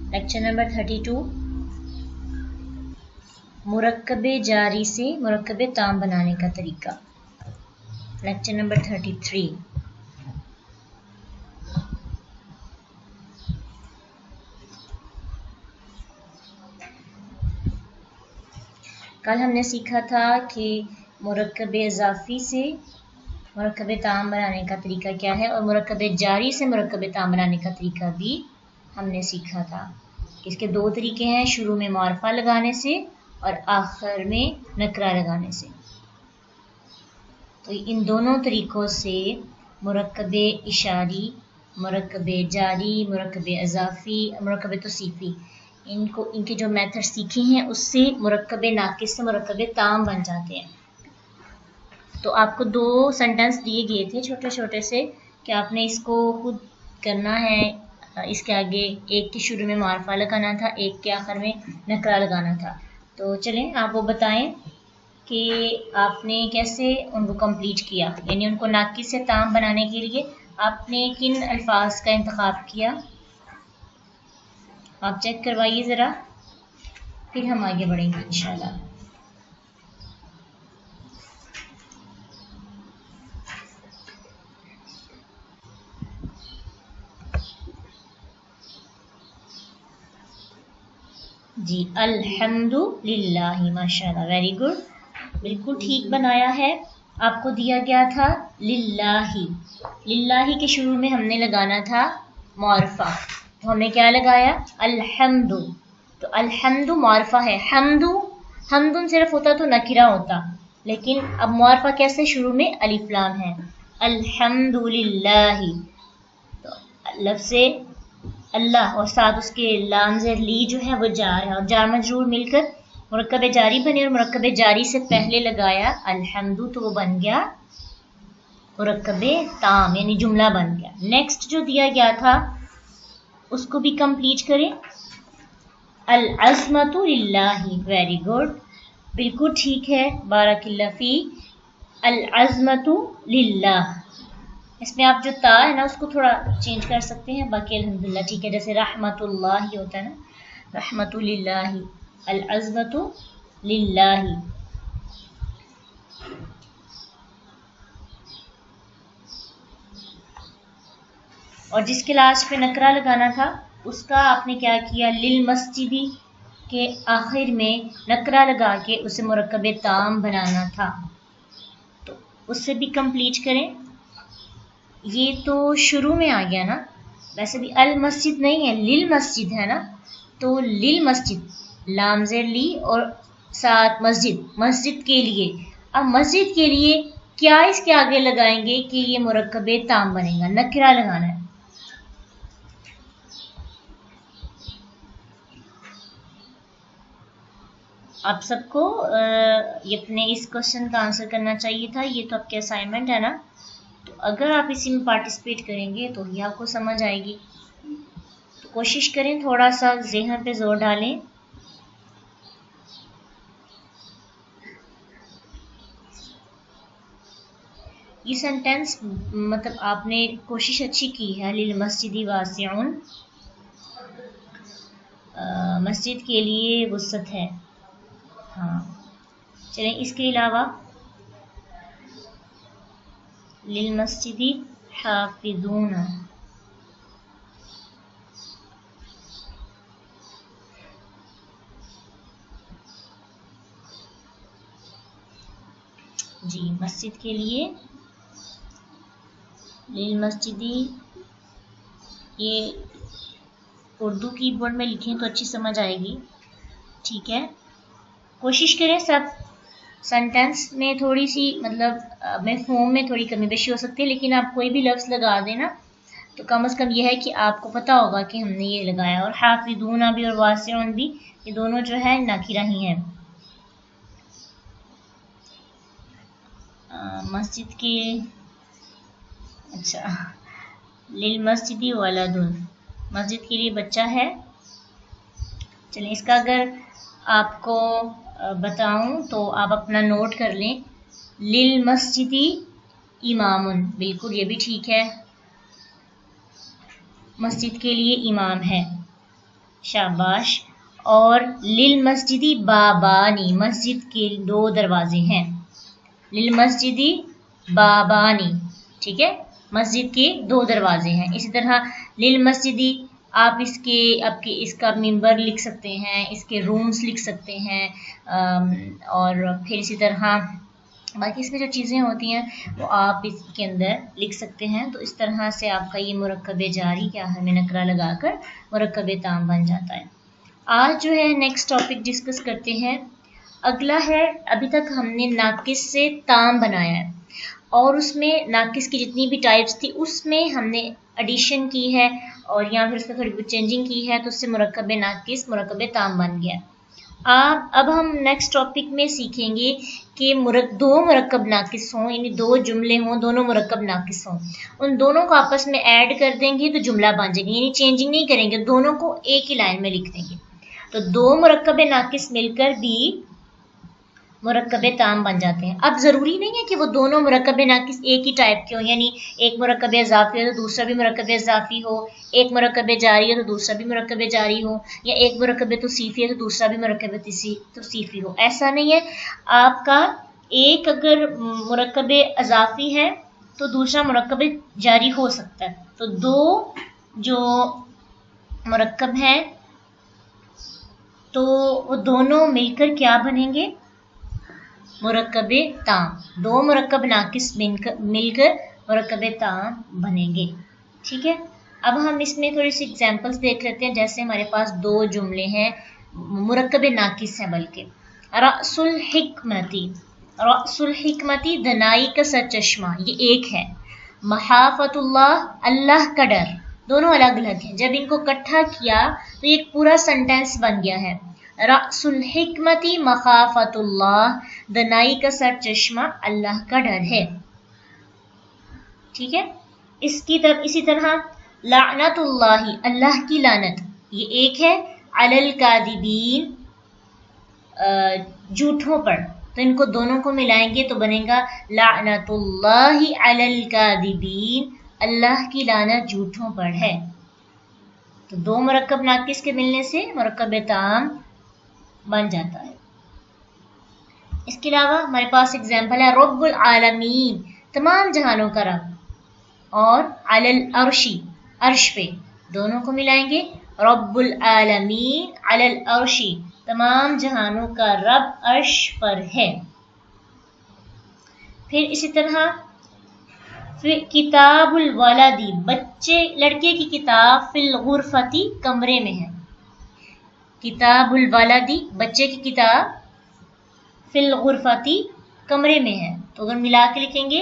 Lecture number 32, मुरक्कबे जारी से मुरक्कबे ताम बनाने का तरीका। Lecture number 33। कल हमने सीखा था कि मुरक्कबे इजाफी से मुरक्कबे ताम बनाने का तरीका क्या है, और मुरक्कबे जारी से मुरक्कबे ताम बनाने का तरीका भी हमने सीखा था। इसके दो तरीके हैं, शुरू में मारफा लगाने से और आखिर में नकरा लगाने से। तो इन दोनों तरीकों से मुरक्कबे इशारी, मुरक्कबे जारी, मुरक्कबे इजाफी, मुरक्कबे तौसीफी, इनके जो मेथड सीखे हैं उससे मुरक्कबे नाकिस से मुरक्कबे ताम बन जाते हैं। तो आपको दो सेंटेंस दिए गए थे छोटे छोटे से कि आपने इसको खुद करना है। इसके आगे एक के शुरू में मारफा लगाना था, एक के आखिर में नकरा लगाना था। तो चलें आप वो बताएं कि आपने कैसे उनको कंप्लीट किया, यानी उनको नाकिस से ताम बनाने के लिए आपने किन अल्फाज का इंतखाब किया। आप चेक करवाइए ज़रा, फिर हम आगे बढ़ेंगे इंशाल्लाह। जी, अल्हम्दुलिल्लाह, माशाल्लाह, वेरी गुड, बिल्कुल ठीक बनाया है। आपको दिया गया था लिल्लाही, लिल्लाही के शुरू में हमने लगाना था मारफा, तो हमने क्या लगाया, अल्हम्दु। तो अल्हम्दु मारफा है, हमदु हमदुन सिर्फ होता तो नकिरा होता, लेकिन अब मारफा कैसे, शुरू में अलिफ लाम है, अल्हम्दुलिल्लाही। तो लफ्ज़ से अल्लाह और साथ उसके लाम ज़ेर ली जो है वो जार है, और जार मजरूर मिलकर मुरक्कबे जारी बने, और मुरक्कबे जारी से पहले लगाया अल्हम्दु, तो वो बन गया मुरक्कबे ताम, यानी जुमला बन गया। नेक्स्ट जो दिया गया था उसको भी कंप्लीट करें, अल अज़मतु लिल्लाही, वेरी गुड, बिल्कुल ठीक है, बारकिल्लाह फी, अल अज़मतु लिल्लाह। इसमें आप जो ता है ना उसको थोड़ा चेंज कर सकते हैं, बाकी अल्हम्दुलिल्लाह ठीक है। जैसे रहमतुल्लाही होता है ना, रहमतुलिल्लाही, अल अज़मतु लिल्लाही। और जिसके लास्ट पे नकरा लगाना था उसका आपने क्या किया, लिल मस्जिदी के आखिर में नकरा लगा के उसे मुरक्कबे ताम बनाना था। तो उससे भी कंप्लीट करें। ये तो शुरू में आ गया ना, वैसे भी अल मस्जिद नहीं है, लिल मस्जिद है ना, तो लिल मस्जिद, लाम ज़ेर ली और साथ मस्जिद, मस्जिद के लिए। अब मस्जिद के लिए क्या इसके आगे लगाएंगे कि ये मुरक्कबे ताम बनेगा, नकरा लगाना है। आप सबको ये अपने इस क्वेश्चन का आंसर करना चाहिए था, ये तो आपके असाइनमेंट है ना, तो अगर आप इसी में पार्टिसिपेट करेंगे तो ही आपको समझ आएगी। तो कोशिश करें, थोड़ा सा ज़हन पे जोर डालें। ये सेंटेंस मतलब आपने कोशिश अच्छी की है, लिल मस्जिदी वासिउन, मस्जिद के लिए वुसअत है। हाँ चलें, इसके अलावा लिल मस्जिदी हाफिज़ून, जी मस्जिद के लिए लिल मस्जिदी, ये उर्दू कीबोर्ड में लिखें तो अच्छी समझ आएगी, ठीक है। कोशिश करें, सब सेंटेंस में थोड़ी सी मतलब मफ़हूम में थोड़ी कमी पेशी हो सकती है, लेकिन आप कोई भी लफ्ज़ लगा देना तो कम से कम यह है कि आपको पता होगा कि हमने ये लगाया। और हाफिज़ूना भी और वासिउन भी, ये दोनों जो है नाकिरा ही हैं। मस्जिद के, अच्छा, लिल मस्जिदी वलदुन, मस्जिद के लिए बच्चा है। चलिए, इसका अगर आपको बताऊं तो आप अपना नोट कर लें, लिल मस्जिदी इमामुन, बिल्कुल ये भी ठीक है, मस्जिद के लिए इमाम है। शाबाश। और लिल मस्जिदी बाबानी, मस्जिद के 2 दरवाजे हैं। लिल मस्जिदी बाबानी, ठीक है, मस्जिद के 2 दरवाजे हैं। इसी तरह लिल मस्जिदी आप आपके इसका मिंबर लिख सकते हैं, इसके रूम्स लिख सकते हैं, और फिर इसी तरह बाकी इसमें जो चीज़ें होती हैं वो आप इसके अंदर लिख सकते हैं। तो इस तरह से आपका ये मुरक्कब जारी क्या है, में नकरा लगाकर मुरक्कब ताम बन जाता है। आज जो है नेक्स्ट टॉपिक डिस्कस करते हैं। अगला है, अभी तक हमने नाकिस से ताम बनाया है और उसमें नाकिस की जितनी भी टाइप्स थी उसमें हमने एडिशन की है और या फिर उसमें थोड़ी बहुत चेंजिंग की है, तो उससे मुरक्कब नाकिस मुरक्कब ताम बन गया। अब हम नेक्स्ट टॉपिक में सीखेंगे कि 2 मुरक्कब नाकिस हों, यानी 2 जुमले हों, दोनों मुरक्कब नाकिस हों, उन दोनों को आपस में ऐड कर देंगे तो जुमला बन जाएगा, यानी चेंजिंग नहीं करेंगे, दोनों को एक ही लाइन में लिख देंगे। तो 2 मुरक्कब नाकिस मिलकर भी मुरक्कब ताम बन जाते हैं। अब ज़रूरी नहीं है कि वो दोनों मुरक्कब नाकिस एक ही टाइप के हो, यानी एक मुरक्कब इज़ाफ़ी हो तो दूसरा भी मुरक्कब इज़ाफ़ी हो, एक मुरक्कब जारी हो तो दूसरा भी मुरक्कब जारी हो, या एक मुरक्कब तौसीफ़ी है तो दूसरा भी मुरक्कब तौसीफ़ी हो। ऐसा नहीं है। आपका एक अगर मुरक्कब इज़ाफ़ी है तो दूसरा मुरक्कब जारी हो सकता है। तो 2 जो मुरक्कब हैं तो वो दोनों मिलकर क्या बनेंगे, मुरक्कब ताम। 2 मुरक्कब नाकिस मिलकर मुरक्कब ताम बनेंगे, ठीक है। अब हम इसमें थोड़ी सी एग्जांपल्स देख लेते हैं। जैसे हमारे पास 2 जुमले हैं, मुरक्कब नाकिस हैं बल्कि। रअसुल हिकमती, रअसुल हिकमती दनाई का सरचश्मा, ये एक है। महाफतुल्लाह, अल्लाह का डर, दोनों अलग अलग हैं। जब इनको इकट्ठा किया तो एक पूरा सेंटेंस बन गया है। रअसुल हिकमती मखाफतुल्लाह, दनाई का सर चश्मा अल्लाह का डर है, ठीक है। इसी तरह लानतुल्लाही, अल्लाह की लानत, ये एक है। अलल कादिबीन, झूठों पर, तो इनको दोनों को मिलाएंगे तो बनेगा लानतुल्लाही अलल कादिबीन, अल्लाह की लानत झूठों पर है। तो 2 मुरक्कब नाकिस के मिलने से मुरक्कब ताम बन जाता है। इसके अलावा हमारे पास एग्जाम्पल है रब्बुल आलमीन, तमाम जहानों का रब, और अलल अर्शी, अर्श पे, दोनों को मिलाएंगे रब्बुल आलमीन अलल अर्शी, तमाम जहानों का रब अर्श पर है। फिर इसी तरह किताबुल वलदी, बच्चे लड़के की किताब, फिल गुरफती, कमरे में है। किताबुल वलदी, बच्चे की किताब, फिल गुरफती, कमरे में है। तो अगर मिला के लिखेंगे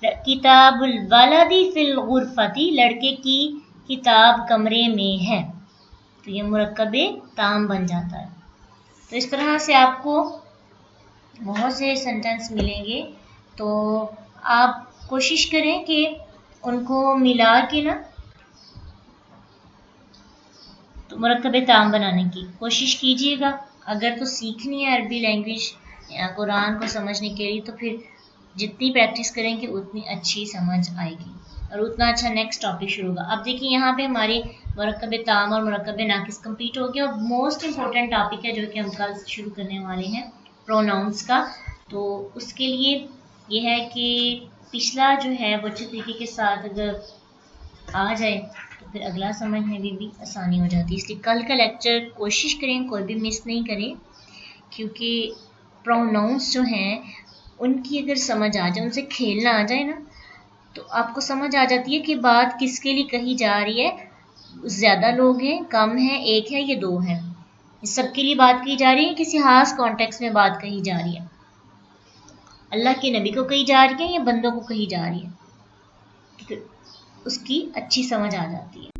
किताबुल वलदी फिल गुरफती, लड़के की किताब कमरे में है, तो ये मुरक्कब ताम बन जाता है। तो इस तरह से आपको बहुत से सेंटेंस मिलेंगे, तो आप कोशिश करें कि उनको मिला के ना तो मुरक्कब ताम बनाने की कोशिश कीजिएगा। अगर तो सीखनी है अरबी लैंग्वेज या कुरान को समझने के लिए, तो फिर जितनी प्रैक्टिस करेंगे उतनी अच्छी समझ आएगी और उतना अच्छा नेक्स्ट टॉपिक शुरू होगा। अब देखिए यहाँ पे हमारे मुरक्कब ताम और मुरक्कब नाकिस कंप्लीट हो गया। और मोस्ट इम्पोर्टेंट टॉपिक है जो कि हम कल शुरू करने वाले हैं, प्रोनाउंस का। तो उसके लिए ये है कि पिछला जो है वो अच्छे तरीके के साथ अगर आ जाए तो फिर अगला समझने में भी आसानी हो जाती है। इसलिए कल का लेक्चर कोशिश करें कोई भी मिस नहीं करें, क्योंकि प्रोनाउंस जो हैं उनकी अगर समझ आ जाए, उनसे खेलना आ जाए ना, तो आपको समझ आ जाती है कि बात किसके लिए कही जा रही है। ज़्यादा लोग हैं, कम हैं, एक है, ये 2 हैं, सबके लिए बात कही जा रही है, किसी खास कॉन्टेक्स्ट में बात कही जा रही है, अल्लाह के नबी को कही जा रही है या बंदों को कही जा रही है, तो उसकी अच्छी समझ आ जाती है।